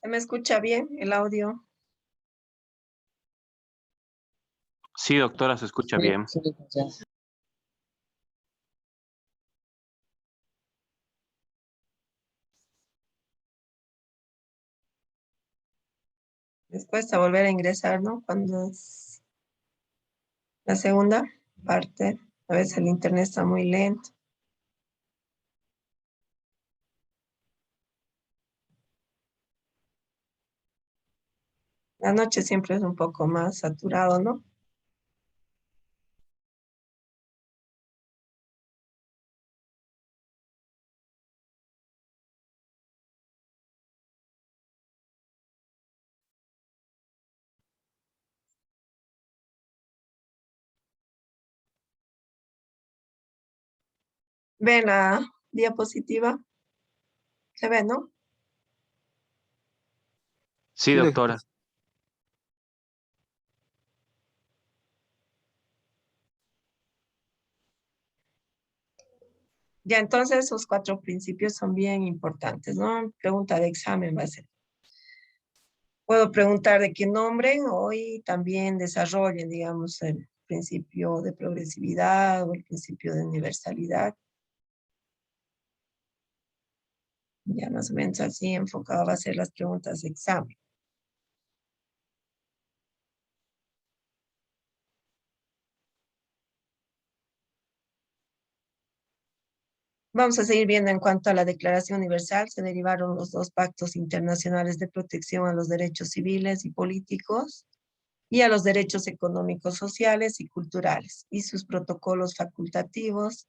¿Se me escucha bien el audio? Sí, doctora, se escucha Sí, bien. sí, ya. Después a volver a ingresar, ¿no? Cuando es la segunda parte. A veces el internet está muy lento. La noche siempre es un poco más saturado, ¿no? ¿Ven la diapositiva? ¿Se ve, no? Sí, Sí, doctora. Ya entonces esos cuatro principios son bien importantes, ¿no? Pregunta de examen va a ser. Puedo preguntar de qué nombren o y también desarrollen, digamos, el principio de progresividad o el principio de universalidad. Ya más o menos así enfocado va a ser las preguntas de examen. Vamos a seguir viendo en cuanto a la Declaración Universal. Se derivaron los dos pactos internacionales de protección a los derechos civiles y políticos y a los derechos económicos, sociales y culturales y sus protocolos facultativos.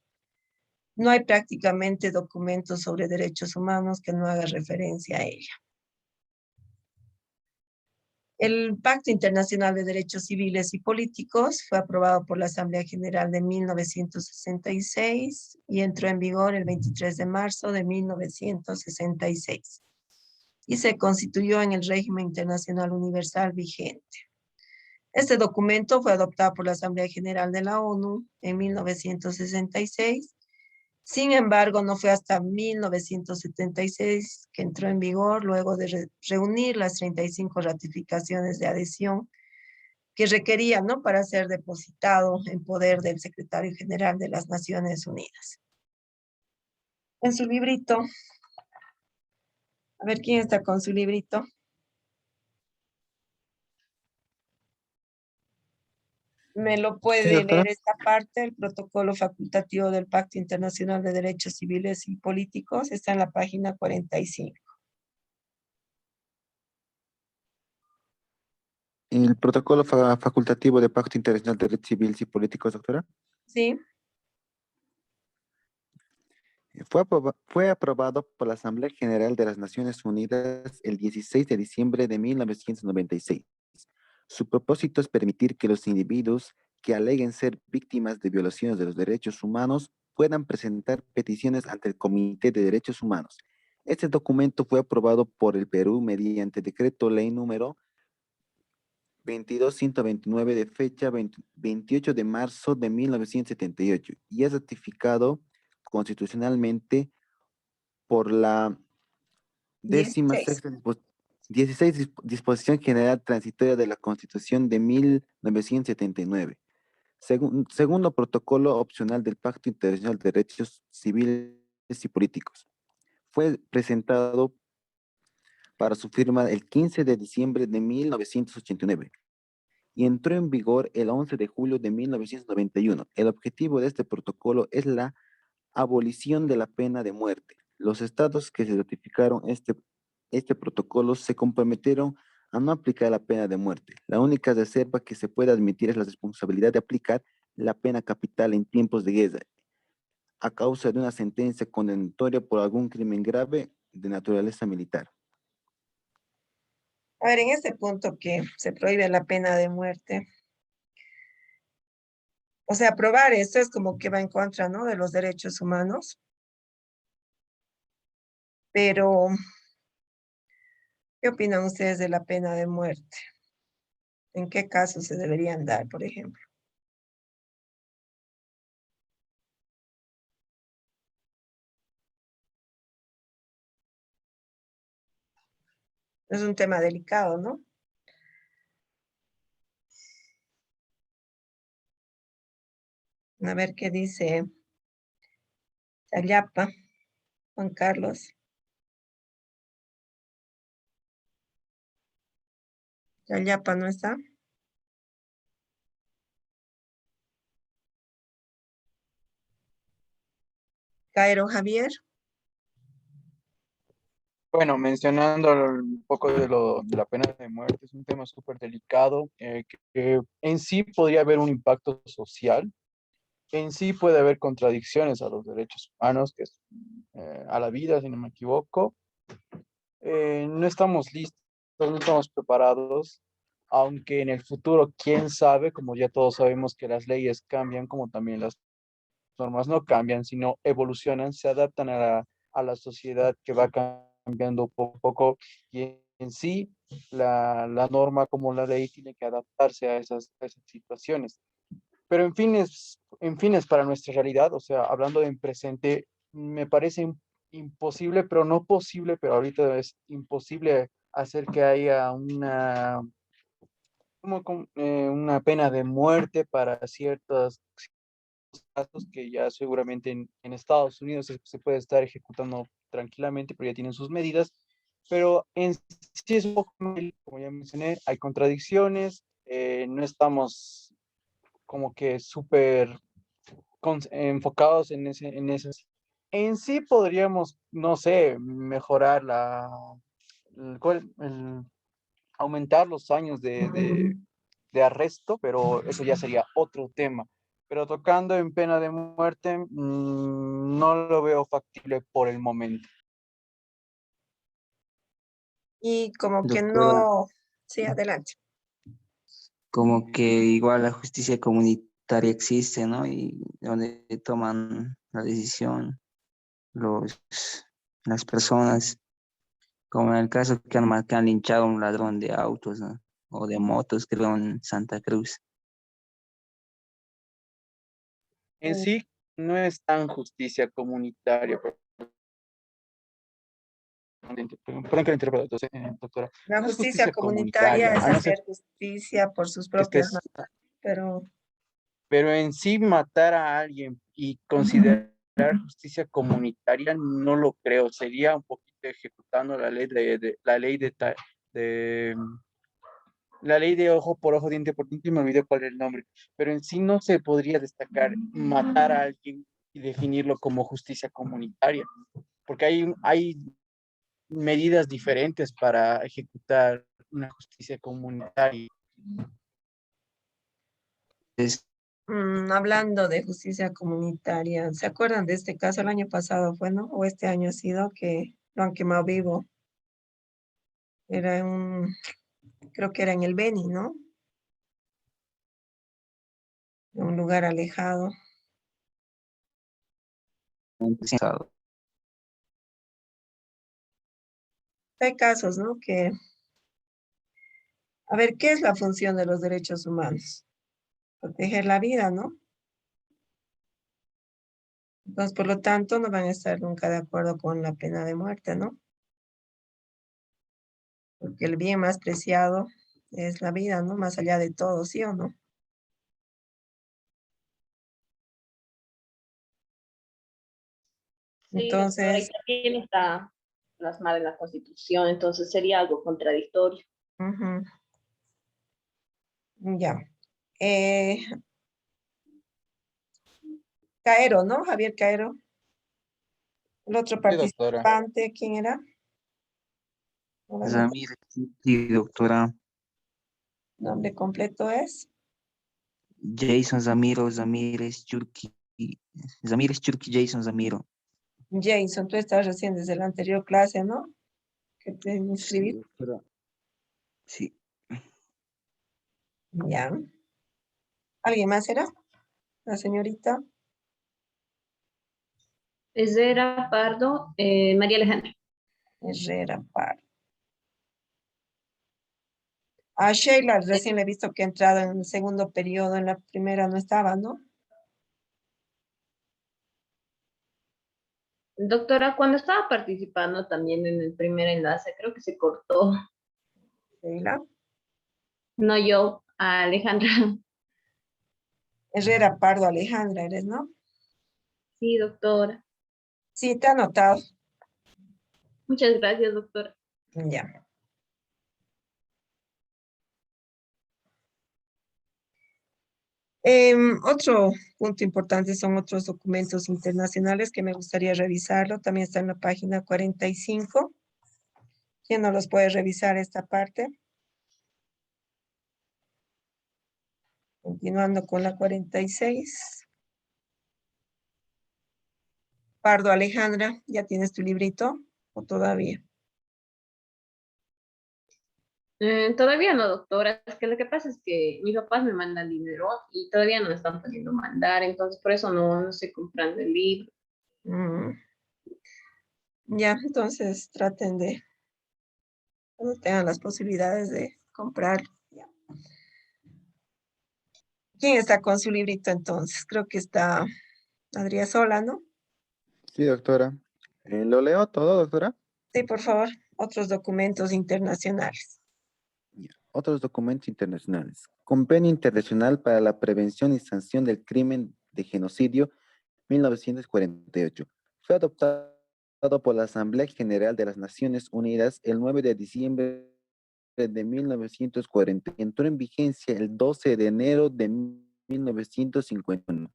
No hay prácticamente documentos sobre derechos humanos que no haga referencia a ella. El Pacto Internacional de Derechos Civiles y Políticos fue aprobado por la Asamblea General de 1966 y entró en vigor el 23 de marzo de 1966 y se constituyó en el régimen internacional universal vigente. Este documento fue adoptado por la Asamblea General de la ONU en 1966. Sin embargo, no fue hasta 1976 que entró en vigor, luego de reunir las 35 ratificaciones de adhesión que requería, ¿no? Para ser depositado en poder del Secretario General de las Naciones Unidas. En su librito, a ver quién está con su librito. ¿Me lo Sí, puede doctora. leer esta parte? El protocolo facultativo del Pacto Internacional de Derechos Civiles y Políticos está en la página 45. El protocolo facultativo de Pacto Internacional de Derechos Civiles y Políticos, doctora, ¿Sí? fue aprobado por la Asamblea General de las Naciones Unidas el 16 de diciembre de 1996. Su propósito es permitir que los individuos que aleguen ser víctimas de violaciones de los derechos humanos puedan presentar peticiones ante el Comité de Derechos Humanos. Este documento fue aprobado por el Perú mediante decreto ley número 22129 de fecha 28 de marzo de 1978 y es ratificado constitucionalmente por la 16. 16ª 16 disposición general transitoria de la Constitución de 1979. Segundo protocolo opcional del Pacto Internacional de Derechos Civiles y Políticos. Fue presentado para su firma el 15 de diciembre de 1989 y entró en vigor el 11 de julio de 1991. El objetivo de este protocolo es la abolición de la pena de muerte. Los estados que se ratificaron este protocolo se comprometieron a no aplicar la pena de muerte. La única reserva que se puede admitir es la responsabilidad de aplicar la pena capital en tiempos de guerra, a causa de una sentencia condenatoria por algún crimen grave de naturaleza militar. A ver, en este punto que se prohíbe la pena de muerte, o sea, aprobar esto es como que va en contra, ¿no? De los derechos humanos, pero ¿qué opinan ustedes de la pena de muerte? ¿En qué casos se deberían dar, por ejemplo? Es un tema delicado, ¿no? A ver qué dice Chayapa, Juan Carlos. Chayapa no está. Cairo Javier. Bueno, mencionando un poco de la pena de muerte, es un tema súper delicado, que en sí podría haber un impacto social, en sí puede haber contradicciones a los derechos humanos, que es a la vida, si no me equivoco. No estamos listos, no estamos preparados, aunque en el futuro, quién sabe, como ya todos sabemos que las leyes cambian, como también las normas no cambian, sino evolucionan, se adaptan a la sociedad que va cambiando poco a poco y en sí la norma como la ley tiene que adaptarse a esas situaciones. Pero en fines para nuestra realidad, o sea, hablando en presente, me parece imposible, pero no posible, pero ahorita es imposible hacer que haya una pena de muerte para ciertos casos que ya seguramente en Estados Unidos se puede estar ejecutando tranquilamente, pero ya tienen sus medidas. Pero en sí es un poco, como ya mencioné, hay contradicciones, no estamos como que súper enfocados en esas. En sí podríamos, no sé, mejorar aumentar los años de arresto, pero eso ya sería otro tema. Pero tocando en pena de muerte, no lo veo factible por el momento. Y como que Doctora, no, sí, adelante. como que igual la justicia comunitaria existe, ¿no? Y donde toman la decisión los, las personas, como en el caso que han linchado a un ladrón de autos, ¿no? O de motos, creo, en Santa Cruz. En sí, no es tan justicia comunitaria. Perdón que la interrumpa, doctora. La No es justicia justicia comunitaria comunitaria, es a no ser hacer justicia por sus que propias estés, manos, pero pero en sí matar a alguien y considerar justicia comunitaria no lo creo. Sería un poquito ejecutando la ley de la ley de ojo por ojo, diente por diente, y me olvidé cuál era el nombre. Pero en sí no se podría destacar matar a alguien y definirlo como justicia comunitaria, porque hay medidas diferentes para ejecutar una justicia comunitaria. Es, hablando de justicia comunitaria, ¿se acuerdan de este caso? El año pasado fue, ¿no? O este año ha sido que lo han quemado vivo. Era creo que era en el Beni, ¿no? En un lugar alejado. Hay casos, ¿no? Que, a ver, ¿qué es la función de los derechos humanos? Proteger la vida, ¿no? Entonces, por lo tanto, no van a estar nunca de acuerdo con la pena de muerte, ¿no? Porque el bien más preciado es la vida, ¿no? Más allá de todo, ¿sí o no? Sí, doctora, y Entonces, también está plasmada en la Constitución, entonces sería algo contradictorio. ujú, ya. Eh, Caero, ¿no? Javier Caero. El otro Sí, doctora. participante, ¿quién era? No lo anoté. Ramírez, sí, doctora. Nombre completo es Jason Zamiro, Zamírez Churki, Jason Zamiro. Jason. Tú estás recién desde la anterior clase, ¿no? Que te Sí, inscribí. doctora. Sí. Ya. ¿Alguien más era? La señorita Herrera, Pardo, María Alejandra. Herrera Par. A Sheila recién le he visto que ha entrado en el segundo periodo, en la primera no estaba, ¿no? Doctora, cuando estaba participando también en el primer enlace, creo que se cortó. Sheila. No yo, Alejandra. Herrera Pardo Alejandra, eres, ¿no? Sí, doctora. Sí, te he anotado. Muchas gracias, doctora. Ya. Otro punto importante son otros documentos internacionales que me gustaría revisarlo. También está en la página 45. ¿Quién no los puede revisar esta parte? Continuando con la 46. Pardo Alejandra, ¿ya tienes tu librito o todavía? Todavía no, doctora. Es que lo que pasa es que mis papás me mandan dinero y todavía no me están pudiendo mandar, entonces por eso no estoy comprando el libro. Mm, ya, entonces traten de, cuando tengan las posibilidades de comprarlo. Ya. ¿Quién está con su librito entonces? Creo que está Adrián Sola, ¿no? Sí, doctora. ¿Lo leo todo, doctora? Sí, por favor, otros documentos internacionales. Ya. Otros documentos internacionales. Convenio Internacional para la Prevención y Sanción del Crimen de Genocidio, 1948. Fue adoptado por la Asamblea General de las Naciones Unidas el 9 de diciembre de 1940 y entró en vigencia el 12 de enero de 1951.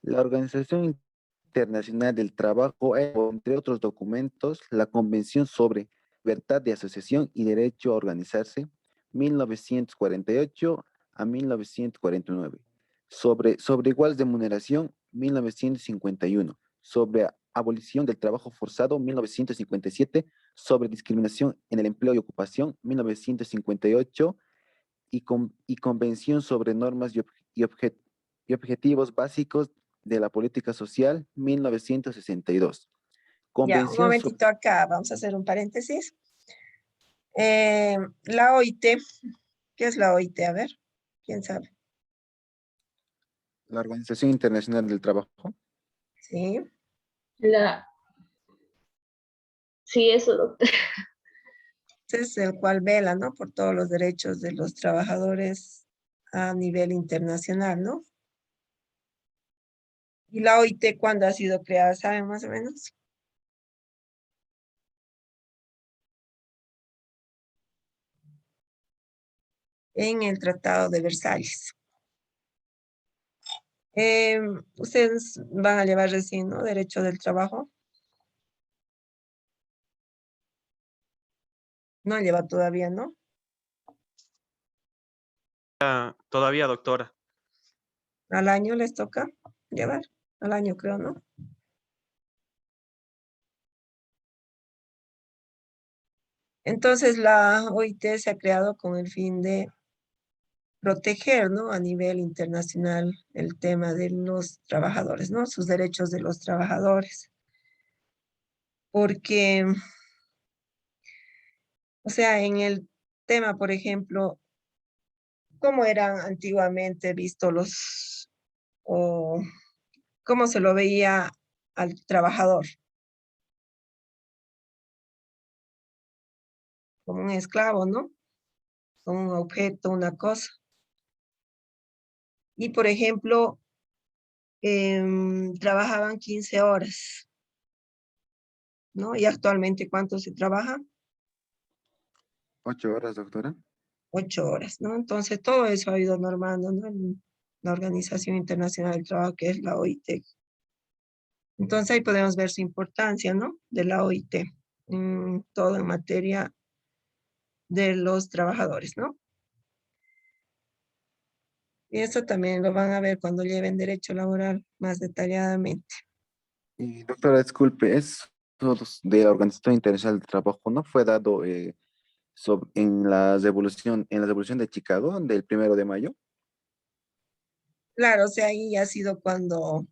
La Organización Internacional del Trabajo, entre otros documentos, la Convención sobre Libertad de Asociación y Derecho a Organizarse, 1948 a 1949. Sobre igual remuneración, 1951. Sobre abolición del trabajo forzado, 1957. Sobre discriminación en el empleo y ocupación, 1958. Y Convención sobre normas y objetivos básicos de la política social, 1962. Ya, un Convención sobre momentito acá, vamos a hacer un paréntesis. La OIT, ¿qué es la OIT? A ver, ¿quién sabe? la Organización Internacional del Trabajo. Sí, La... Sí, eso, doctora. ese es el cual vela, ¿no? Por todos los derechos de los trabajadores a nivel internacional, ¿no? ¿Y la OIT cuándo ha sido creada? ¿Saben más o menos? En el Tratado de Versalles. Ustedes van a llevar recién, ¿no? Derecho del trabajo. No lleva todavía, ¿no? Todavía, doctora. Al año les toca llevar. Al año creo, ¿no? Entonces la OIT se ha creado con el fin de proteger, ¿no? A nivel internacional el tema de los trabajadores, ¿no? Sus derechos de los trabajadores. Porque, o sea, en el tema, por ejemplo, cómo eran antiguamente vistos o cómo se lo veía al trabajador, como un esclavo, ¿no? Como un objeto, una cosa. Y, por ejemplo, trabajaban 15 horas, ¿no? Y actualmente, ¿cuánto se trabaja? 8 horas, doctora. 8 horas, ¿no? Entonces, todo eso ha ido normando, ¿no? En la Organización Internacional del Trabajo, que es la OIT. Entonces, ahí podemos ver su importancia, ¿no? De la OIT, todo en materia de los trabajadores, ¿no? Y eso también lo van a ver cuando lleven derecho laboral más detalladamente. Y doctora, disculpe, es de la Organización Internacional del Trabajo, ¿no? Fue dado en la revolución de Chicago del 1 de mayo. Claro, o sea, ahí ha sido cuando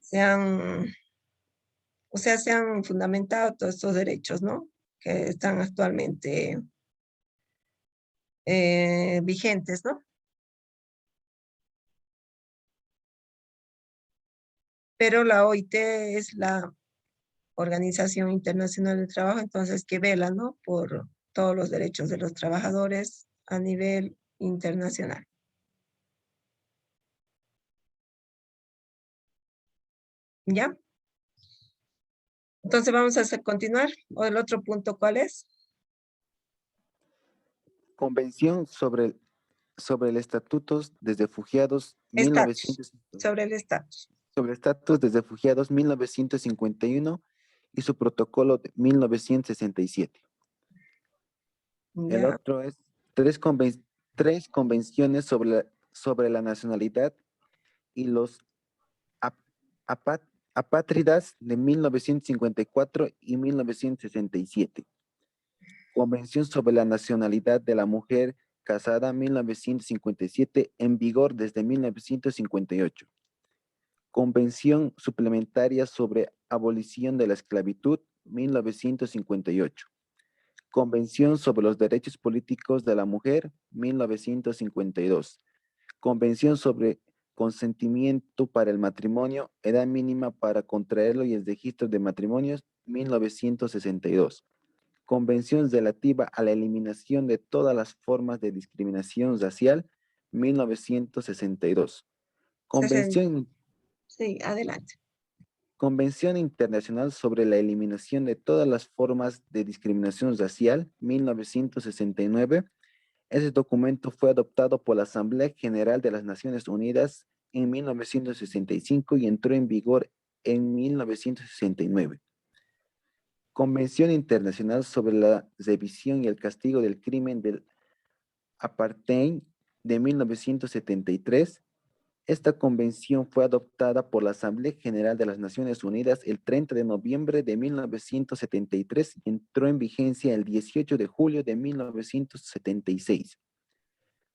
se han, o sea, se han fundamentado todos estos derechos, ¿no? Que están actualmente vigentes, ¿no? Pero la OIT es la Organización Internacional del Trabajo, entonces que vela, ¿no? todos los derechos de los trabajadores a nivel internacional. ¿Ya? Entonces vamos a continuar. ¿O el otro punto cuál es? Convención sobre el Estatutos de Refugiados Estatus. 1900, Sobre el estatus. sobre Estatus de Refugiados 1951 y su protocolo de 1967. El Ya. otro es tres convenciones sobre la nacionalidad y los ap- apátridas de 1954 y 1967. Convención sobre la nacionalidad de la mujer casada 1957 en vigor desde 1958. Convención suplementaria sobre abolición de la esclavitud 1958. Convención sobre los derechos políticos de la mujer 1952. Convención sobre consentimiento para el matrimonio, edad mínima para contraerlo y el registro de matrimonios 1962. Convención relativa a la eliminación de todas las formas de discriminación racial, 1962. Convención, Sí, adelante. Convención Internacional sobre la Eliminación de todas las formas de discriminación racial, 1969. Ese documento fue adoptado por la Asamblea General de las Naciones Unidas en 1965 y entró en vigor en 1969. Convención Internacional sobre la Revisión y el Castigo del Crimen del Apartheid de 1973. Esta convención fue adoptada por la Asamblea General de las Naciones Unidas el 30 de noviembre de 1973 y entró en vigencia el 18 de julio de 1976.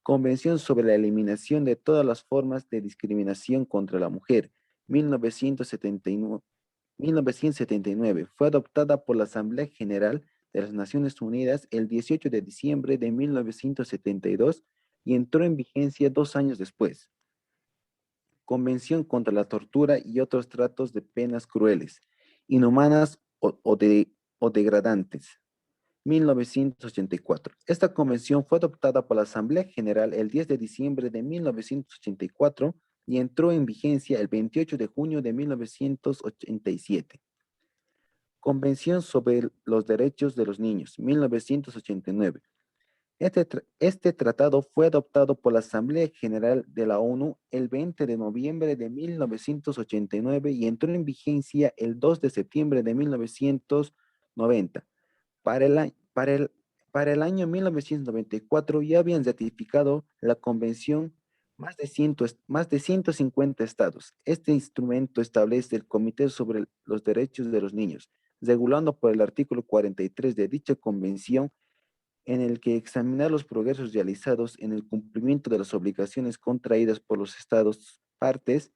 Convención sobre la eliminación de todas las formas de discriminación contra la mujer, 1979, fue adoptada por la Asamblea General de las Naciones Unidas el 18 de diciembre de 1972 y entró en vigencia 2 años después. Convención contra la tortura y otros tratos de penas crueles, inhumanas o degradantes, 1984. Esta convención fue adoptada por la Asamblea General el 10 de diciembre de 1984 y entró en vigencia el 28 de junio de 1987. Convención sobre los Derechos de los Niños, 1989. Este tratado fue adoptado por la Asamblea General de la ONU el 20 de noviembre de 1989 y entró en vigencia el 2 de septiembre de 1990. Para el año 1994 ya habían ratificado la convención más de 150 estados. Este instrumento establece el Comité sobre los Derechos de los Niños, regulando por el artículo 43 de dicha convención, en el que examinar los progresos realizados en el cumplimiento de las obligaciones contraídas por los estados partes.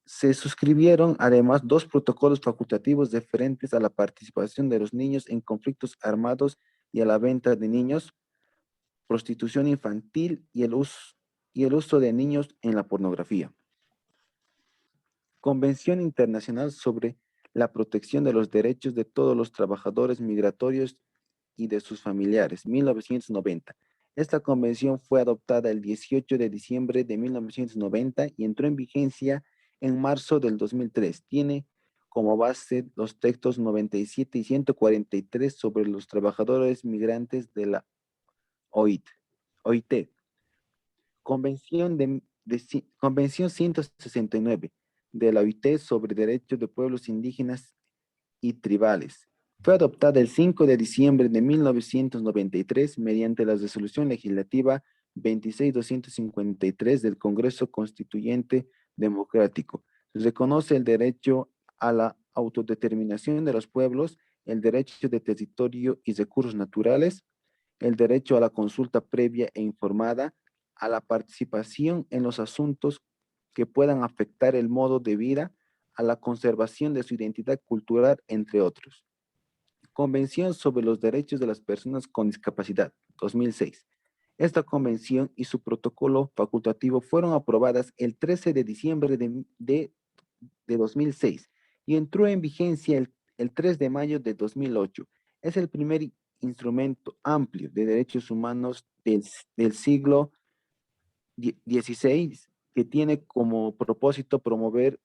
Se suscribieron además 2 protocolos facultativos referentes a la participación de los niños en conflictos armados y a la venta de niños, prostitución infantil y el uso de niños en la pornografía. Convención Internacional sobre la Protección de los Derechos de todos los trabajadores migratorios y de sus familiares, 1990. Esta convención fue adoptada el 18 de diciembre de 1990 y entró en vigencia en marzo del 2003. Tiene como base los textos 97 y 143 sobre los trabajadores migrantes de la OIT. Convención 169 de la OIT sobre derechos de pueblos indígenas y tribales. Fue adoptada el 5 de diciembre de 1993 mediante la resolución legislativa 26253 del Congreso Constituyente Democrático. Se reconoce el derecho a la autodeterminación de los pueblos, el derecho de territorio y recursos naturales, el derecho a la consulta previa e informada, a la participación en los asuntos que puedan afectar el modo de vida, a la conservación de su identidad cultural, entre otros. Convención sobre los Derechos de las Personas con Discapacidad, 2006. Esta convención y su protocolo facultativo fueron aprobadas el 13 de diciembre de 2006 y entró en vigencia el 3 de mayo de 2008. Es el primer instrumento amplio de derechos humanos del siglo XVI, que tiene como propósito promover,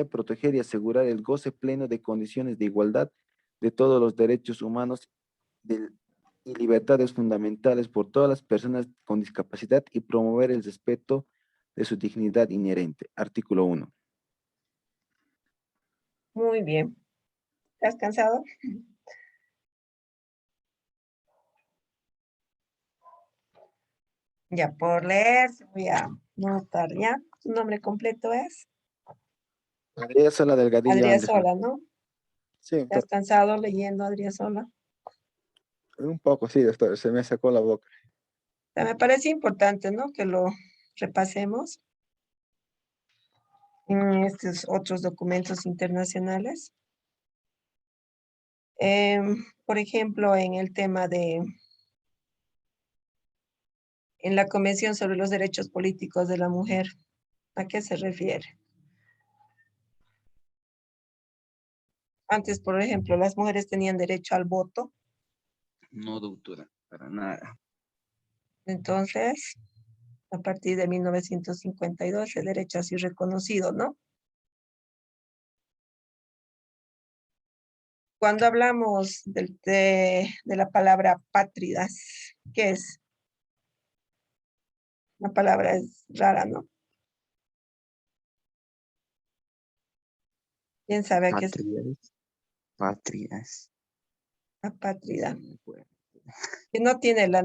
proteger y asegurar el goce pleno de condiciones de igualdad de todos los derechos humanos y libertades fundamentales por todas las personas con discapacidad y promover el respeto de su dignidad inherente. Artículo 1. Muy bien. ¿Estás cansado? Ya por leer, voy a anotar ya. ¿Tu nombre completo es? Adrián Sola Delgadillo Ángel. Adriasola, ¿no? Sí, ¿Estás cansado leyendo Adriasola? un poco, sí, doctor, se me sacó la boca. Me parece importante, ¿no? Que lo repasemos en estos otros documentos internacionales. Por ejemplo, en el tema en la Convención sobre los Derechos Políticos de la Mujer, ¿a qué se refiere? Antes, por ejemplo, las mujeres tenían derecho al voto, No, doctora, para nada. entonces, a partir de 1952, el derecho así reconocido, ¿no? Cuando hablamos de la palabra pátridas, ¿qué es? La palabra es rara, ¿no? ¿Quién sabe qué es Patrias. Patrias. apátrida? No me acuerdo. Que no tiene la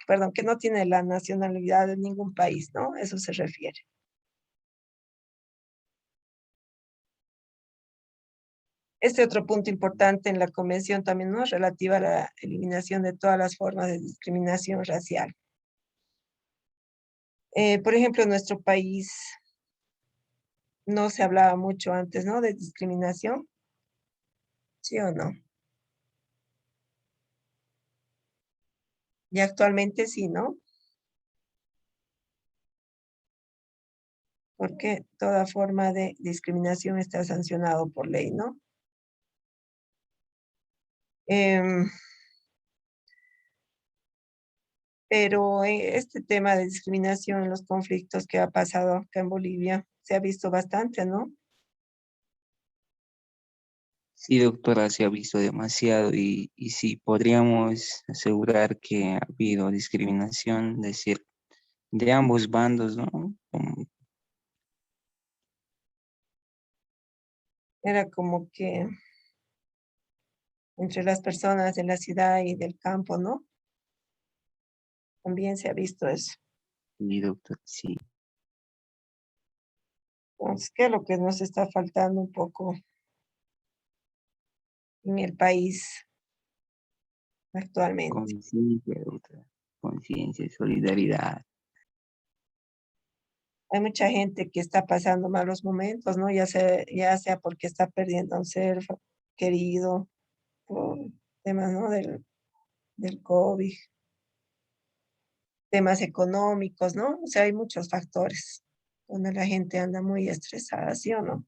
perdón, que no tiene la nacionalidad de ningún país, ¿no? Eso se refiere. Este otro punto importante en la convención también, ¿no? Relativa a la eliminación de todas las formas de discriminación racial. Por ejemplo, en nuestro país no se hablaba mucho antes, ¿no? De discriminación, ¿sí o no? Y actualmente sí, ¿no? Porque toda forma de discriminación está sancionado por ley, ¿no? Em, pero este tema de discriminación en los conflictos que ha pasado acá en Bolivia se ha visto bastante, ¿no? Sí, doctora, se ha visto demasiado y sí, podríamos asegurar que ha habido discriminación, decir, de ambos bandos, ¿no? Era como que entre las personas de la ciudad y del campo, ¿no? También se ha visto eso. Sí, doctor, sí. Entonces, ¿qué es lo que nos está faltando un poco en el país actualmente? Conciencia, doctora. Conciencia, solidaridad. Hay mucha gente que está pasando malos momentos, ¿no? Ya sea porque está perdiendo a un ser querido, por temas, ¿no? Del COVID, temas económicos, ¿no? O sea, hay muchos factores donde la gente anda muy estresada, ¿sí o no?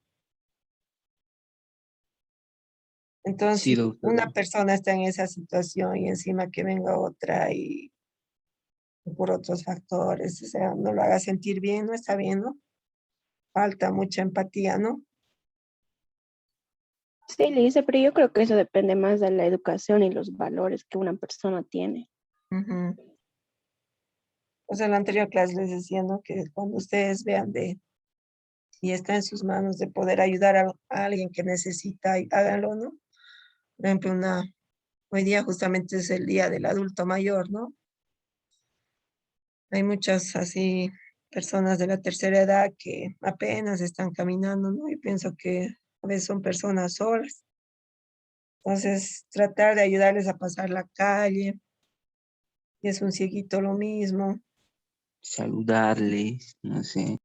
Entonces, Sí, si doctora. una persona está en esa situación y encima que venga otra y por otros factores, o sea, no lo haga sentir bien, no está bien, ¿no? Falta mucha empatía, ¿no? Sí, Lisa, pero yo creo que eso depende más de la educación y los valores que una persona tiene. Ujú. O sea, en la anterior clase les decía, ¿no? Que cuando ustedes vean y está en sus manos de poder ayudar a alguien que necesita, háganlo, ¿no? Por ejemplo, hoy día justamente es el día del adulto mayor, ¿no? Hay muchas así personas de la tercera edad que apenas están caminando, ¿no? Y pienso que a veces son personas solas. Entonces, tratar de ayudarles a pasar la calle, y es un cieguito lo mismo. Saludarles, no sé.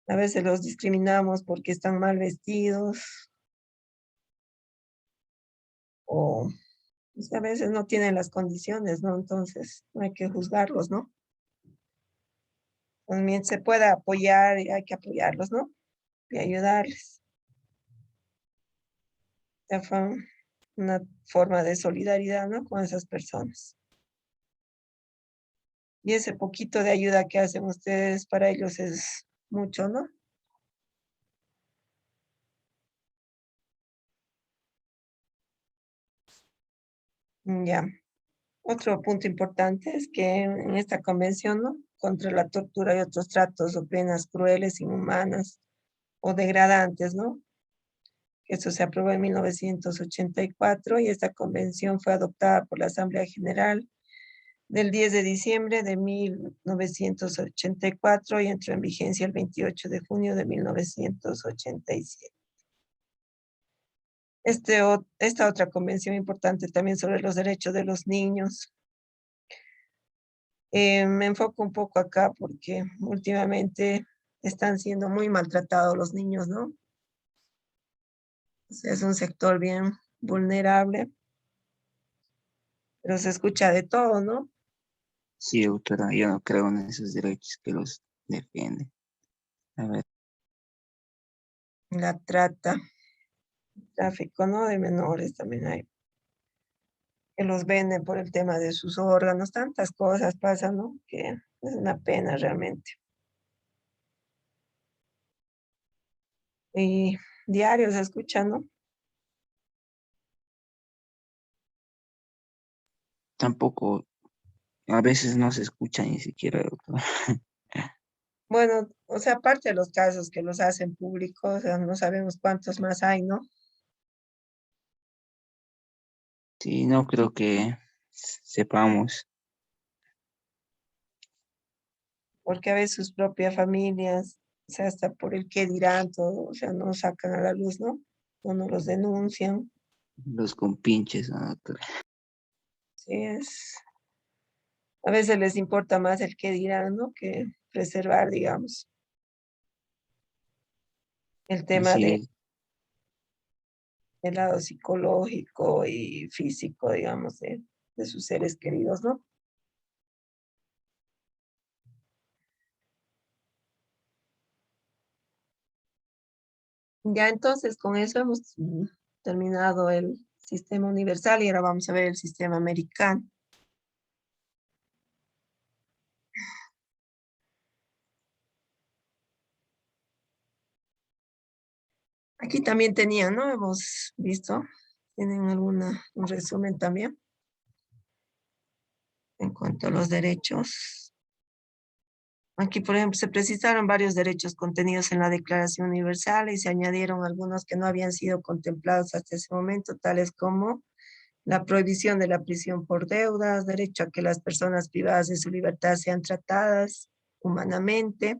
A veces los discriminamos porque están mal vestidos o pues, a veces no tienen las condiciones, ¿no? Entonces, no hay que juzgarlos, ¿no? También se puede apoyar y hay que apoyarlos, ¿no? Y ayudarles. Ya fue una forma de solidaridad, ¿no? Con esas personas. Y ese poquito de ayuda que hacen ustedes para ellos es mucho, ¿no? Ya. Otro punto importante es que en esta convención, ¿no? Contra la tortura y otros tratos o penas crueles, inhumanas o degradantes, ¿no? Eso se aprobó en 1984 y esta convención fue adoptada por la Asamblea General del 10 de diciembre de 1984 y entró en vigencia el 28 de junio de 1987. Esta otra convención importante también sobre los derechos de los niños. Me enfoco un poco acá porque últimamente están siendo muy maltratados los niños, ¿no? O sea, es un sector bien vulnerable, pero se escucha de todo, ¿no? Sí, doctora, yo no creo en esos derechos que los defienden. A ver, La trata, tráfico, ¿no? De menores también hay, que los venden por el tema de sus órganos, tantas cosas pasan, ¿no? Que es una pena realmente. Y diario se escucha, ¿no? tampoco, a veces no se escucha ni siquiera, doctora. Bueno, o sea, aparte de los casos que los hacen públicos, o sea, no sabemos cuántos más hay, ¿no? Sí, no creo que sepamos. Porque a veces sus propias familias, o sea, hasta por el qué dirán todo, o sea, no sacan a la luz, ¿no? O no los denuncian. Los compinches, ¿no, doctora? Sí, a veces les importa más el qué dirán, ¿no? Que preservar, digamos, el tema Así es. del lado psicológico y físico, digamos, de sus seres queridos, ¿no? Ya entonces con eso hemos terminado el sistema universal y ahora vamos a ver el sistema americano. Aquí también tenían, ¿no? Hemos visto, tienen un resumen también en cuanto a los derechos. Aquí, por ejemplo, se precisaron varios derechos contenidos en la Declaración Universal y se añadieron algunos que no habían sido contemplados hasta ese momento, tales como la prohibición de la prisión por deudas, derecho a que las personas privadas de su libertad sean tratadas humanamente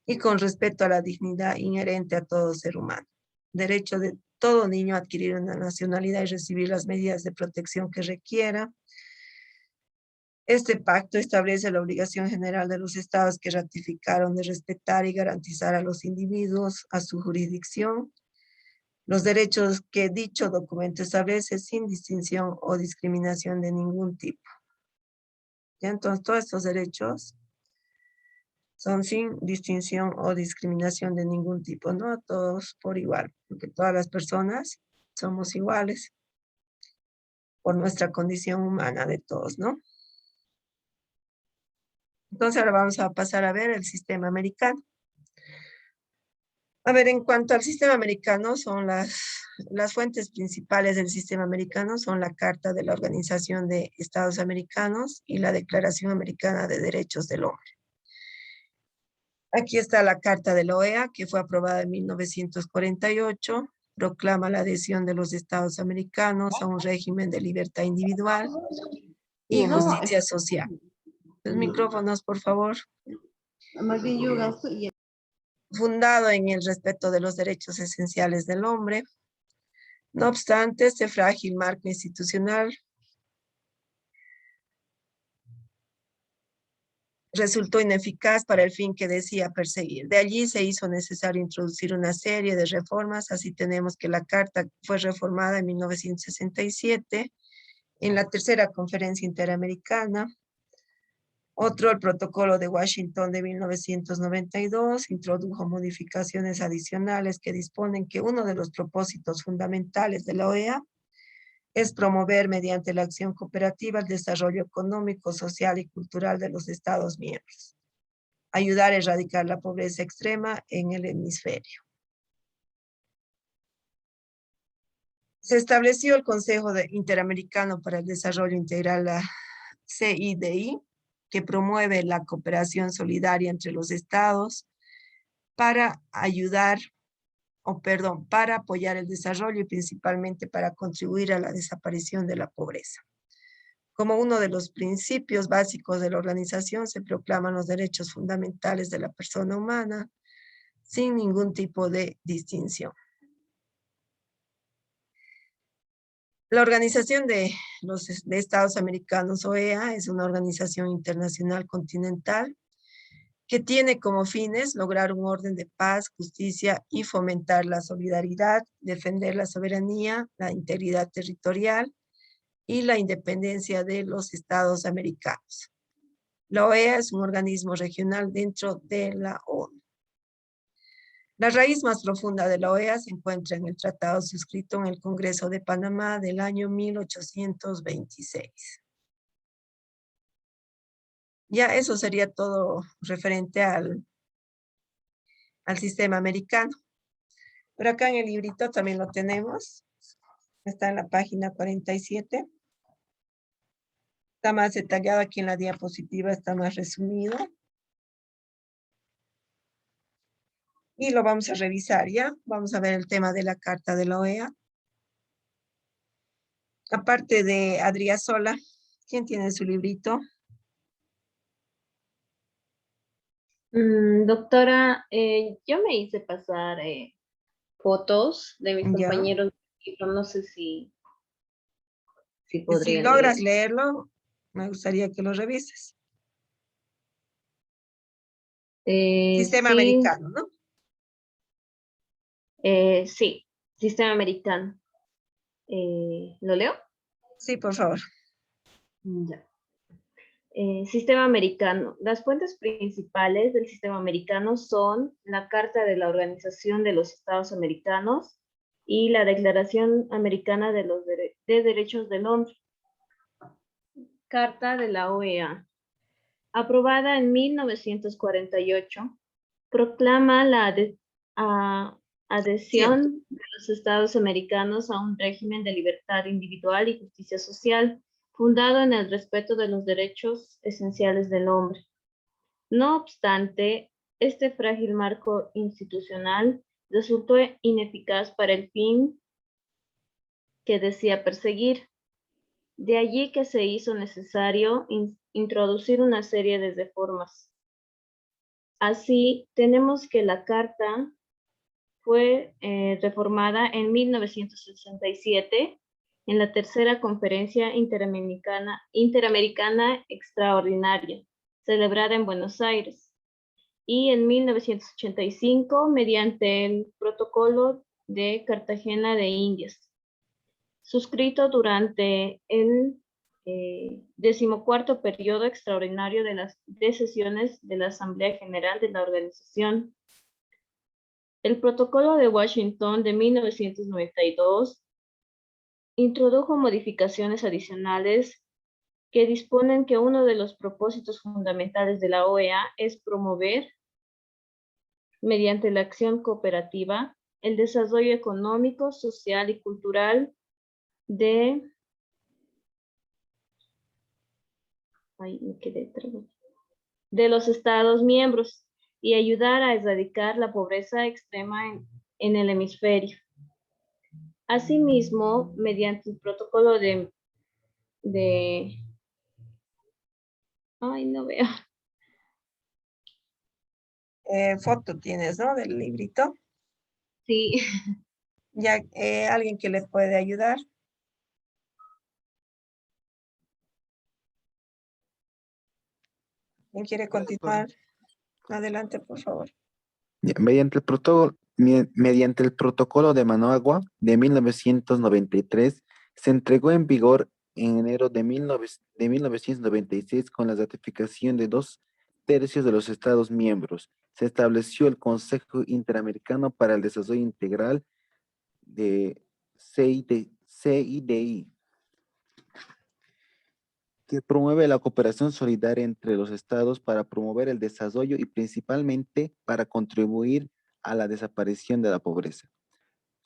y con respeto a la dignidad inherente a todo ser humano. Derecho de todo niño a adquirir una nacionalidad y recibir las medidas de protección que requiera. Este pacto establece la obligación general de los estados que ratificaron de respetar y garantizar a los individuos a su jurisdicción los derechos que dicho documento establece sin distinción o discriminación de ningún tipo. ¿Ya? Entonces, todos estos derechos son sin distinción o discriminación de ningún tipo, ¿no? A todos por igual, porque todas las personas somos iguales por nuestra condición humana de todos, ¿no? Entonces ahora vamos a pasar a ver el sistema americano. A ver, en cuanto al sistema americano, son las fuentes principales del sistema americano son la Carta de la Organización de Estados Americanos y la Declaración Americana de Derechos del Hombre. Aquí está la Carta de la OEA, que fue aprobada en 1948, proclama la adhesión de los Estados americanos a un régimen de libertad individual y justicia social. Los micrófonos, por favor. Fundado en el respeto de los derechos esenciales del hombre. No obstante, este frágil marco institucional resultó ineficaz para el fin que decía perseguir. De allí se hizo necesario introducir una serie de reformas. Así tenemos que la Carta fue reformada en 1967 en la tercera conferencia interamericana. Otro, el Protocolo de Washington de 1992, introdujo modificaciones adicionales que disponen que uno de los propósitos fundamentales de la OEA es promover mediante la acción cooperativa el desarrollo económico, social y cultural de los Estados miembros, ayudar a erradicar la pobreza extrema en el hemisferio. Se estableció el Consejo Interamericano para el Desarrollo Integral, la CIDI, que promueve la cooperación solidaria entre los estados para para apoyar el desarrollo y principalmente para contribuir a la desaparición de la pobreza. Como uno de los principios básicos de la organización se proclaman los derechos fundamentales de la persona humana sin ningún tipo de distinción. La Organización de Estados Americanos, OEA, es una organización internacional continental que tiene como fines lograr un orden de paz, justicia y fomentar la solidaridad, defender la soberanía, la integridad territorial y la independencia de los Estados americanos. La OEA es un organismo regional dentro de la ONU. La raíz más profunda de la OEA se encuentra en el tratado suscrito en el Congreso de Panamá del año 1826. Ya eso sería todo referente al sistema americano. Pero acá en el librito también lo tenemos. Está en la página 47. Está más detallado aquí en la diapositiva, está más resumido. Y lo vamos a revisar, ¿ya? Vamos a ver el tema de la Carta de la OEA. Aparte de Adriasola, ¿quién tiene su librito? Doctora, yo me hice pasar fotos de mis Ya. compañeros, pero no sé si Si podría logras leer. leerlo, me gustaría que lo revises. Sistema Sí, americano, ¿no? sí, sistema americano. ¿Lo leo? Sí, por favor. Ya. Sistema americano. Las fuentes principales del sistema americano son la Carta de la Organización de los Estados Americanos y la Declaración Americana de los Derechos del Hombre. Carta de la OEA. Aprobada en 1948, proclama la adhesión de los Estados americanos a un régimen de libertad individual y justicia social, fundado en el respeto de los derechos esenciales del hombre. No obstante, este frágil marco institucional resultó ineficaz para el fin que decía perseguir. De allí que se hizo necesario introducir una serie de reformas. Así, tenemos que la Carta fue reformada en 1967 en la tercera conferencia interamericana extraordinaria, celebrada en Buenos Aires, y en 1985 mediante el Protocolo de Cartagena de Indias, suscrito durante el 14º periodo extraordinario de sesiones de la Asamblea General de la Organización. El Protocolo de Washington de 1992 introdujo modificaciones adicionales que disponen que uno de los propósitos fundamentales de la OEA es promover, mediante la acción cooperativa, el desarrollo económico, social y cultural de los Estados miembros y ayudar a erradicar la pobreza extrema en el hemisferio. Asimismo, mediante el protocolo ay, no veo. Foto tienes, ¿no? Del librito. Sí. Ya, alguien que le puede ayudar. ¿Quién quiere continuar? Adelante, por favor. Ya, mediante el protocolo de Managua de 1993, se entregó en vigor en enero de 1996 con la ratificación de 2/3 de los Estados miembros. Se estableció el Consejo Interamericano para el Desarrollo Integral de CIDI, que promueve la cooperación solidaria entre los estados para promover el desarrollo y principalmente para contribuir a la desaparición de la pobreza.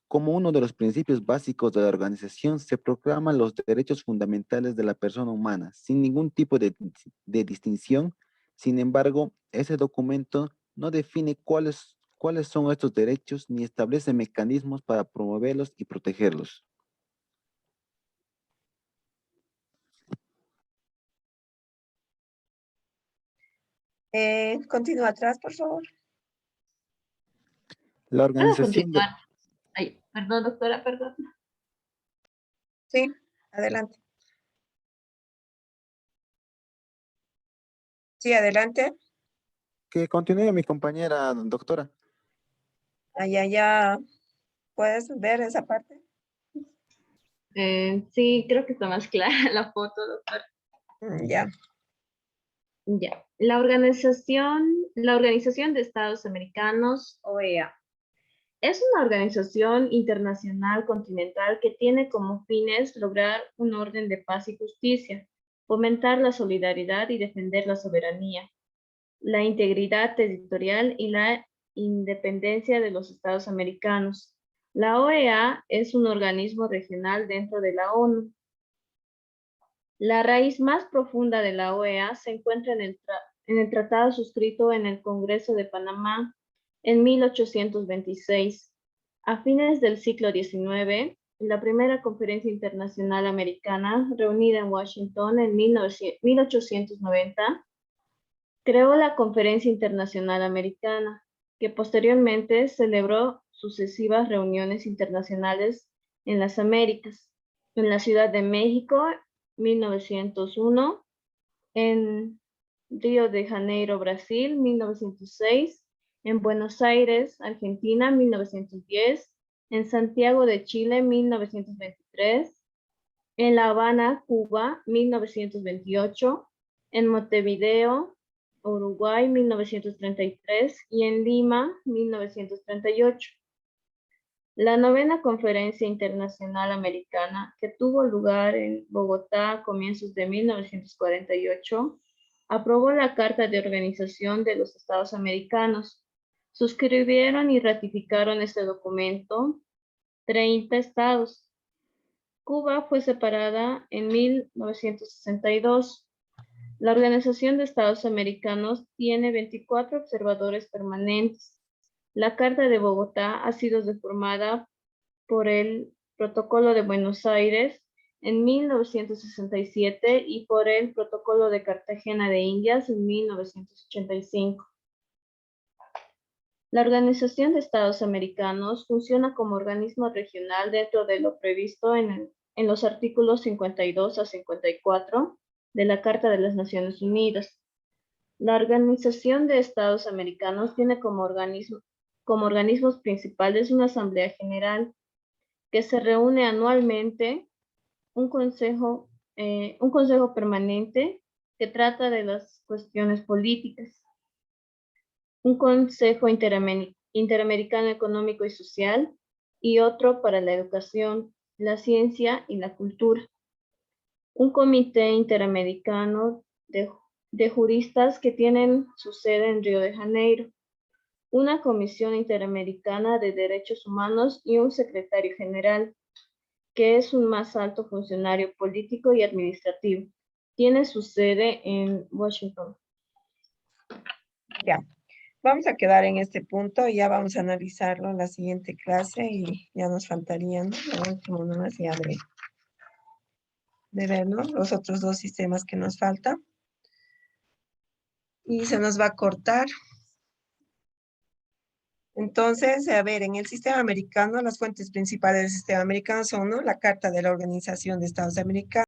Como uno de los principios básicos de la organización, se proclaman los derechos fundamentales de la persona humana, sin ningún tipo de distinción. Sin embargo, ese documento no define cuáles son estos derechos ni establece mecanismos para promoverlos y protegerlos. Continúa atrás, por favor. La ¿Puedo organización de... continuar? Ay, perdón, doctora, perdón. Sí, adelante. Sí, adelante. Que continúe mi compañera doctora. Ya. ¿Puedes ver esa parte? Sí, creo que está más clara la foto, doctora. Ya. Ya. La Organización de Estados Americanos, OEA, es una organización internacional continental que tiene como fines lograr un orden de paz y justicia, fomentar la solidaridad y defender la soberanía, la integridad territorial y la independencia de los Estados americanos. La OEA es un organismo regional dentro de la ONU. La raíz más profunda de la OEA se encuentra en el tratado suscrito en el Congreso de Panamá en 1826. A fines del siglo XIX, la primera conferencia internacional americana, reunida en Washington en 1890, creó la Conferencia Internacional Americana, que posteriormente celebró sucesivas reuniones internacionales en las Américas, en la Ciudad de México, 1901, en Río de Janeiro, Brasil, 1906, en Buenos Aires, Argentina, 1910, en Santiago de Chile, 1923, en La Habana, Cuba, 1928, en Montevideo, Uruguay, 1933, y en Lima, 1938. La novena Conferencia Internacional Americana, que tuvo lugar en Bogotá a comienzos de 1948, aprobó la Carta de Organización de los Estados Americanos. Suscribieron y ratificaron este documento 30 estados. Cuba fue separada en 1962. La Organización de Estados Americanos tiene 24 observadores permanentes. La Carta de Bogotá ha sido reformada por el Protocolo de Buenos Aires en 1967 y por el Protocolo de Cartagena de Indias en 1985. La Organización de Estados Americanos funciona como organismo regional dentro de lo previsto en los artículos 52 a 54 de la Carta de las Naciones Unidas. La Organización de Estados Americanos tiene como organismos principales una Asamblea General que se reúne anualmente, un consejo permanente que trata de las cuestiones políticas, un Consejo Interamericano Económico y Social y otro para la educación, la ciencia y la cultura, un Comité Interamericano de juristas que tienen su sede en Río de Janeiro, una Comisión Interamericana de Derechos Humanos y un secretario general, que es un más alto funcionario político y administrativo. Tiene su sede en Washington. Ya. Vamos a quedar en este punto y ya vamos a analizarlo en la siguiente clase y ya nos faltarían, ¿no? Último nomás ya de ver, ¿no? Los otros dos sistemas que nos faltan. Y se nos va a cortar. Entonces, a ver, en el sistema americano, las fuentes principales del sistema americano son, ¿no?, la Carta de la Organización de Estados Americanos,